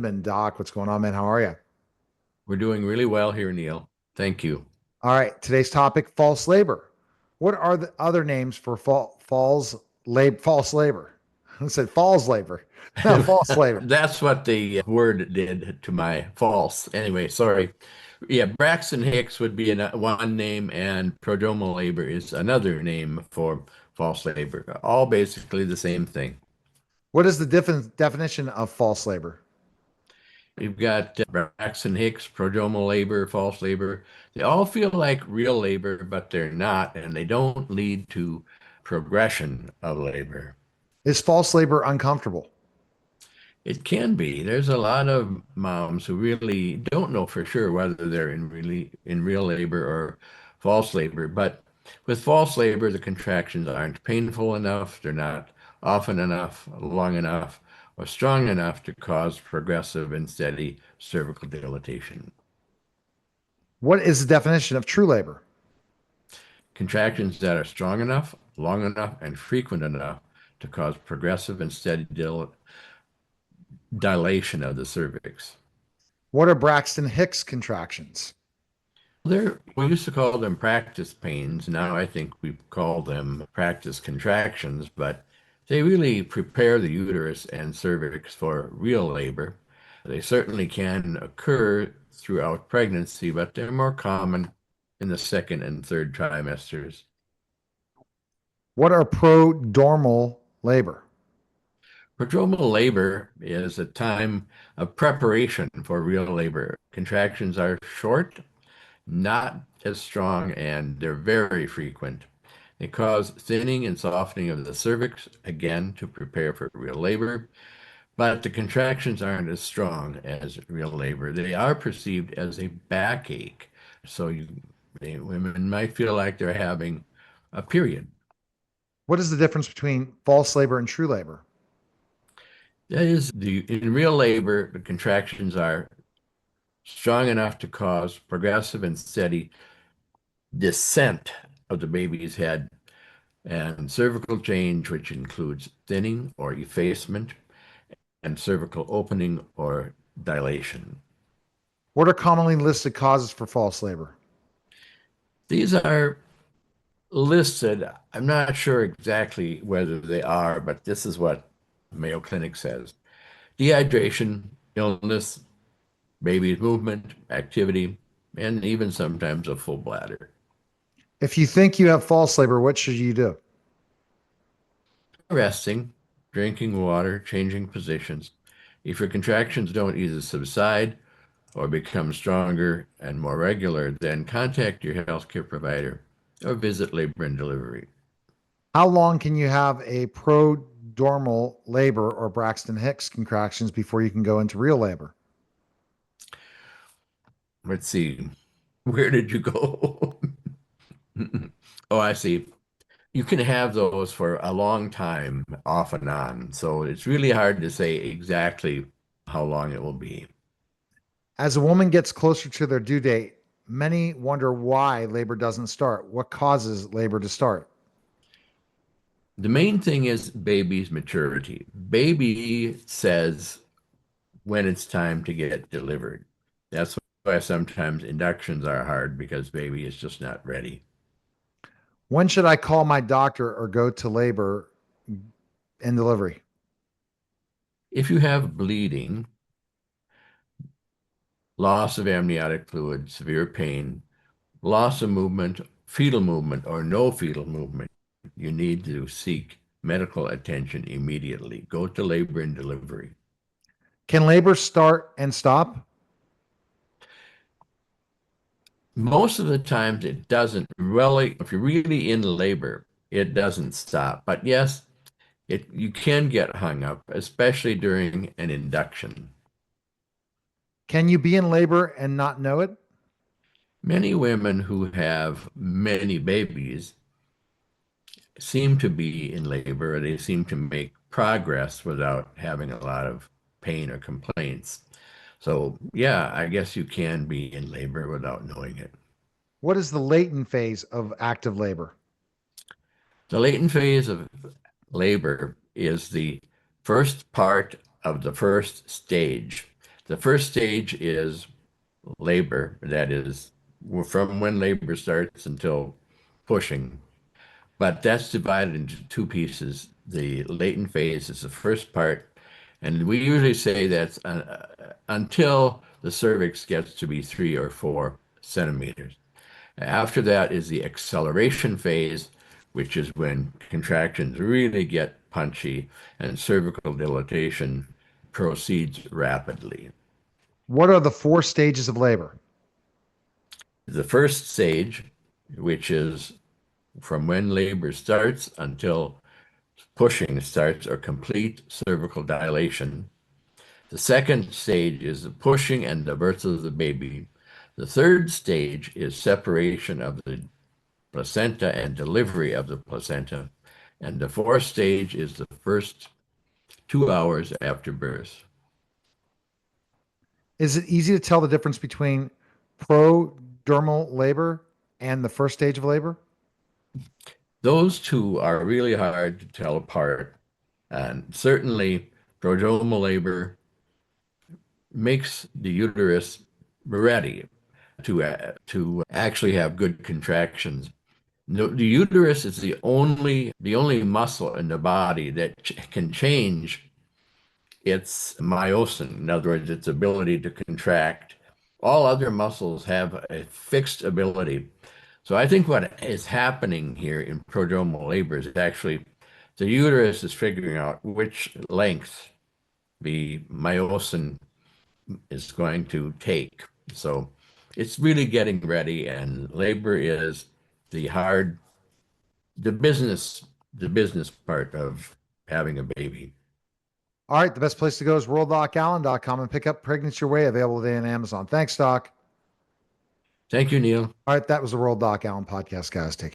Lindemann, Doc, what's going on, man? How are you? We're doing really well here, Neil. Thank you. All right, today's topic: false labor. What are the other names for false labor? I said false labor. No, false labor. That's what the word did to my false. Anyway, sorry. Yeah, Braxton Hicks would be one name, and prodromal labor is another name for false labor. All basically the same thing. What is the definition of false labor? You've got Braxton Hicks, prodromal labor, false labor. They all feel like real labor, but they're not, and they don't lead to progression of labor. Is false labor uncomfortable? It can be. There's a lot of moms who really don't know for sure whether they're in real labor or false labor. But with false labor, the contractions aren't painful enough, they're not often enough, long enough, or strong enough to cause progressive and steady cervical dilatation. What is the definition of true labor? Contractions that are strong enough, long enough, and frequent enough to cause progressive and steady dilation of the cervix. What are Braxton Hicks contractions? We used to call them practice pains. Now I think we call them practice contractions, but they really prepare the uterus and cervix for real labor. They certainly can occur throughout pregnancy, but they're more common in the second and third trimesters. What are prodromal labor? Prodromal labor is a time of preparation for real labor. Contractions are short, not as strong, and they're very frequent. They cause thinning and softening of the cervix, again, to prepare for real labor, but the contractions aren't as strong as real labor. They are perceived as a backache, so women might feel like they're having a period. What is the difference between false labor and true labor? That is, in real labor, the contractions are strong enough to cause progressive and steady descent of the baby's head and cervical change, which includes thinning or effacement, and cervical opening or dilation. What are commonly listed causes for false labor? These are listed. I'm not sure exactly whether they are, but this is what Mayo Clinic says. Dehydration, illness, baby's movement, activity, and even sometimes a full bladder. If you think you have false labor, what should you do? Resting, drinking water, changing positions. If your contractions don't either subside or become stronger and more regular, then contact your healthcare provider or visit labor and delivery. How long can you have a prodromal labor or Braxton Hicks contractions before you can go into real labor? Let's see. Where did you go? Oh, I see. You can have those for a long time, off and on. So it's really hard to say exactly how long it will be. As a woman gets closer to their due date, many wonder why labor doesn't start. What causes labor to start? The main thing is baby's maturity. Baby says when it's time to get delivered. That's why sometimes inductions are hard because baby is just not ready. When should I call my doctor or go to labor and delivery? If you have bleeding, loss of amniotic fluid, severe pain, loss of movement, fetal movement, or no fetal movement, you need to seek medical attention immediately. Go to labor and delivery. Can labor start and stop? Most of the times it doesn't really, if you're really in labor, it doesn't stop. But yes, you can get hung up, especially during an induction. Can you be in labor and not know it? Many women who have many babies seem to be in labor, or they seem to make progress without having a lot of pain or complaints. So, yeah, I guess you can be in labor without knowing it. What is the latent phase of active labor? The latent phase of labor is the first part of the first stage. The first stage is labor, that is from when labor starts until pushing. But that's divided into two pieces. The latent phase is the first part, and we usually say that's until the cervix gets to be 3 or 4 centimeters. After that is the acceleration phase, which is when contractions really get punchy and cervical dilatation proceeds rapidly. What are the four stages of labor? The first stage, which is from when labor starts until pushing starts or complete cervical dilation. The second stage is the pushing and the birth of the baby. The third stage is separation of the placenta and delivery of the placenta. And the fourth stage is the first 2 hours after birth. Is it easy to tell the difference between prodromal labor and the first stage of labor? Those two are really hard to tell apart. And certainly, prodromal labor makes the uterus ready to actually have good contractions. The uterus is the only muscle in the body that can change its myosin, in other words, its ability to contract. All other muscles have a fixed ability. So I think what is happening here in prodromal labor is actually the uterus is figuring out which length the myosin is going to take. So it's really getting ready, and labor is the hard, the business part of having a baby. All right. The best place to go is worlddocallen.com and pick up Pregnancy Your Way, available today on Amazon. Thanks, Doc. Thank you, Neil. All right. That was the World Doc Allen podcast, guys. Take care.